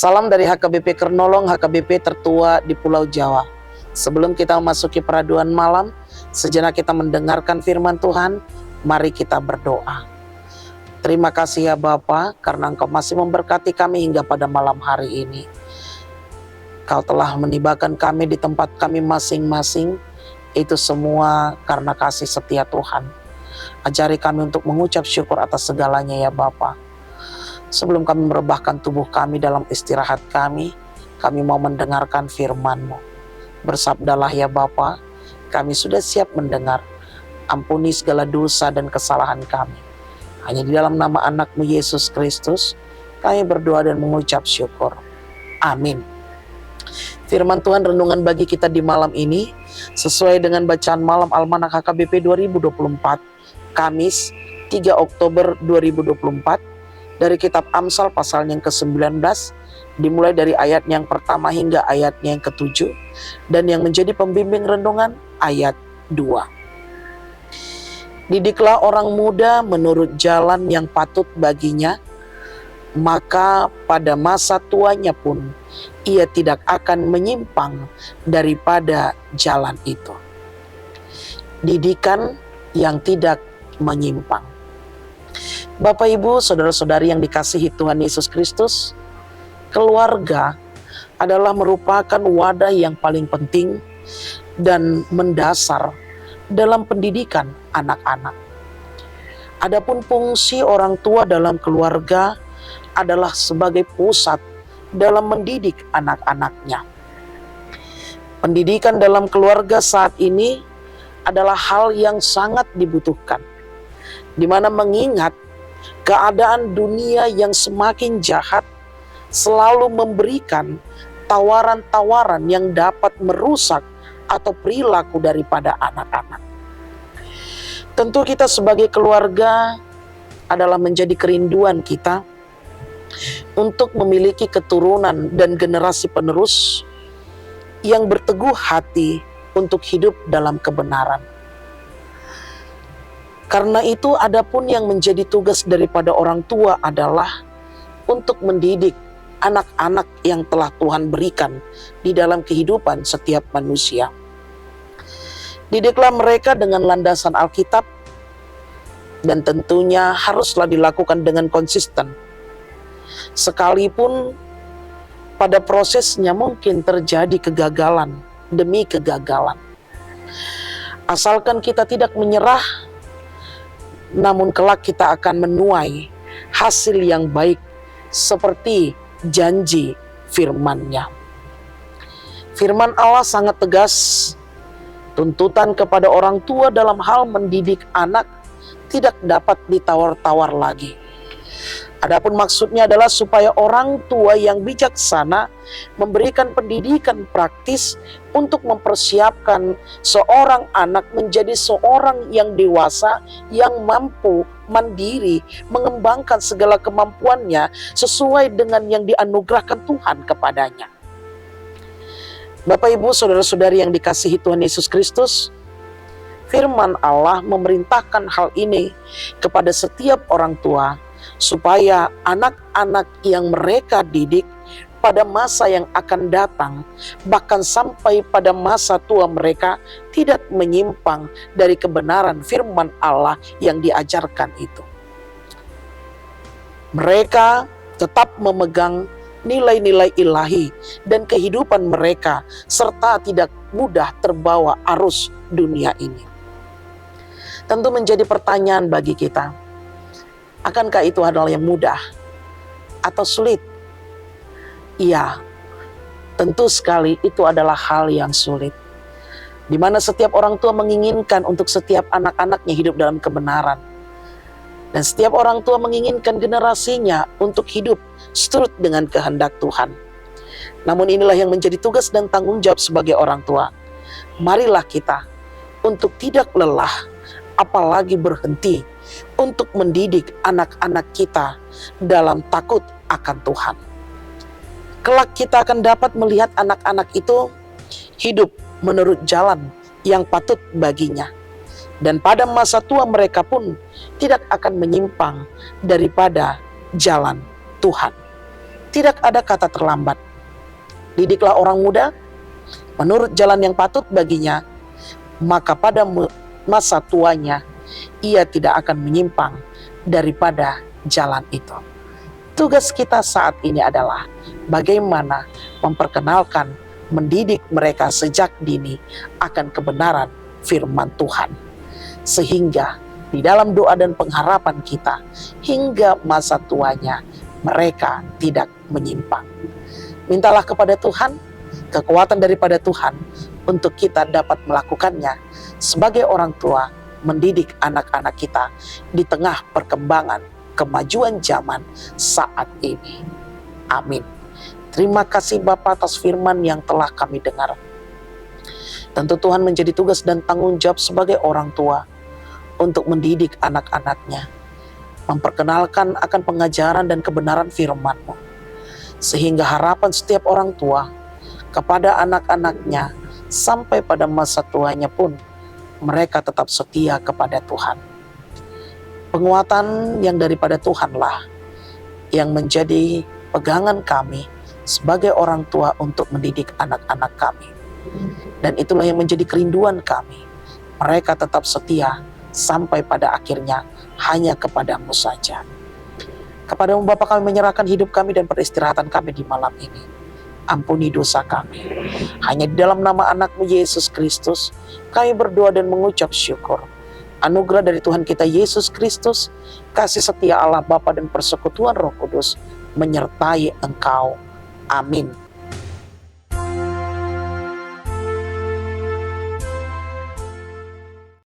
Salam dari HKBP Kernolong, HKBP tertua di Pulau Jawa. Sebelum kita memasuki peraduan malam, sejenak kita mendengarkan firman Tuhan. Mari kita berdoa. Terima kasih ya Bapa, karena Engkau masih memberkati kami hingga pada malam hari ini. Kau telah menibakan kami di tempat kami masing-masing. Itu semua karena kasih setia Tuhan. Ajari kami untuk mengucap syukur atas segalanya ya Bapa. Sebelum kami merebahkan tubuh kami dalam istirahat kami mau mendengarkan firman-Mu. Bersabdalah ya Bapa, kami sudah siap mendengar. Ampuni segala dosa dan kesalahan kami. Hanya di dalam nama anak-Mu Yesus Kristus, kami berdoa dan mengucap syukur. Amin. Firman Tuhan renungan bagi kita di malam ini, sesuai dengan bacaan malam Almanak HKBP 2024, Kamis 3 Oktober 2024, dari kitab Amsal pasal yang ke-19, dimulai dari ayat yang pertama hingga ayat yang ke-7, dan yang menjadi pembimbing renungan ayat 2. Didiklah orang muda menurut jalan yang patut baginya, maka pada masa tuanya pun ia tidak akan menyimpang daripada jalan itu. Didikan yang tidak menyimpang. Bapak, Ibu, saudara-saudari yang dikasihi Tuhan Yesus Kristus, keluarga adalah merupakan wadah yang paling penting dan mendasar dalam pendidikan anak-anak. Adapun fungsi orang tua dalam keluarga adalah sebagai pusat dalam mendidik anak-anaknya. Pendidikan dalam keluarga saat ini adalah hal yang sangat dibutuhkan, di mana mengingat keadaan dunia yang semakin jahat selalu memberikan tawaran-tawaran yang dapat merusak atau perilaku daripada anak-anak. Tentu kita sebagai keluarga adalah menjadi kerinduan kita untuk memiliki keturunan dan generasi penerus yang berteguh hati untuk hidup dalam kebenaran. Karena itu, adapun yang menjadi tugas daripada orang tua adalah untuk mendidik anak-anak yang telah Tuhan berikan di dalam kehidupan setiap manusia. Didiklah mereka dengan landasan Alkitab, dan tentunya haruslah dilakukan dengan konsisten. Sekalipun pada prosesnya mungkin terjadi kegagalan demi kegagalan. Asalkan kita tidak menyerah, namun kelak kita akan menuai hasil yang baik seperti janji firman-Nya. Firman Allah sangat tegas, tuntutan kepada orang tua dalam hal mendidik anak tidak dapat ditawar-tawar lagi. Adapun maksudnya adalah supaya orang tua yang bijaksana memberikan pendidikan praktis untuk mempersiapkan seorang anak menjadi seorang yang dewasa, yang mampu mandiri, mengembangkan segala kemampuannya sesuai dengan yang dianugerahkan Tuhan kepadanya. Bapak, Ibu, saudara-saudari yang dikasihi Tuhan Yesus Kristus, firman Allah memerintahkan hal ini kepada setiap orang tua, supaya anak-anak yang mereka didik pada masa yang akan datang, bahkan sampai pada masa tua mereka, tidak menyimpang dari kebenaran firman Allah yang diajarkan itu. Mereka tetap memegang nilai-nilai ilahi dan kehidupan mereka, serta tidak mudah terbawa arus dunia ini. Tentu menjadi pertanyaan bagi kita, akankah itu adalah yang mudah atau sulit? Iya, tentu sekali itu adalah hal yang sulit, di mana setiap orang tua menginginkan untuk setiap anak-anaknya hidup dalam kebenaran, dan setiap orang tua menginginkan generasinya untuk hidup seturut dengan kehendak Tuhan. Namun inilah yang menjadi tugas dan tanggung jawab sebagai orang tua. Marilah kita untuk tidak lelah, apalagi berhenti untuk mendidik anak-anak kita dalam takut akan Tuhan. Kelak kita akan dapat melihat anak-anak itu hidup menurut jalan yang patut baginya. Dan pada masa tua mereka pun tidak akan menyimpang daripada jalan Tuhan. Tidak ada kata terlambat. Didiklah orang muda menurut jalan yang patut baginya, maka pada masa tuanya ia tidak akan menyimpang daripada jalan itu. Tugas kita saat ini adalah bagaimana memperkenalkan, mendidik mereka sejak dini akan kebenaran firman Tuhan. Sehingga di dalam doa dan pengharapan kita hingga masa tuanya mereka tidak menyimpang. Mintalah kepada Tuhan kekuatan daripada Tuhan untuk kita dapat melakukannya sebagai orang tua, mendidik anak-anak kita di tengah perkembangan kemajuan zaman saat ini. Amin. Terima kasih Bapa atas firman yang telah kami dengar. Tentu Tuhan menjadi tugas dan tanggung jawab sebagai orang tua untuk mendidik anak-anaknya, memperkenalkan akan pengajaran dan kebenaran firman-Mu, sehingga harapan setiap orang tua kepada anak-anaknya sampai pada masa tuanya pun mereka tetap setia kepada Tuhan. Penguatan yang daripada Tuhanlah yang menjadi pegangan kami sebagai orang tua untuk mendidik anak-anak kami. Dan itulah yang menjadi kerinduan kami. Mereka tetap setia sampai pada akhirnya hanya kepadamu saja. Kepadamu Bapa kami menyerahkan hidup kami dan peristirahatan kami di malam ini. Ampuni dosa kami. Hanya di dalam nama anak-Mu Yesus Kristus kami berdoa dan mengucap syukur. Anugerah dari Tuhan kita Yesus Kristus, kasih setia Allah Bapa dan persekutuan Roh Kudus menyertai engkau. Amin.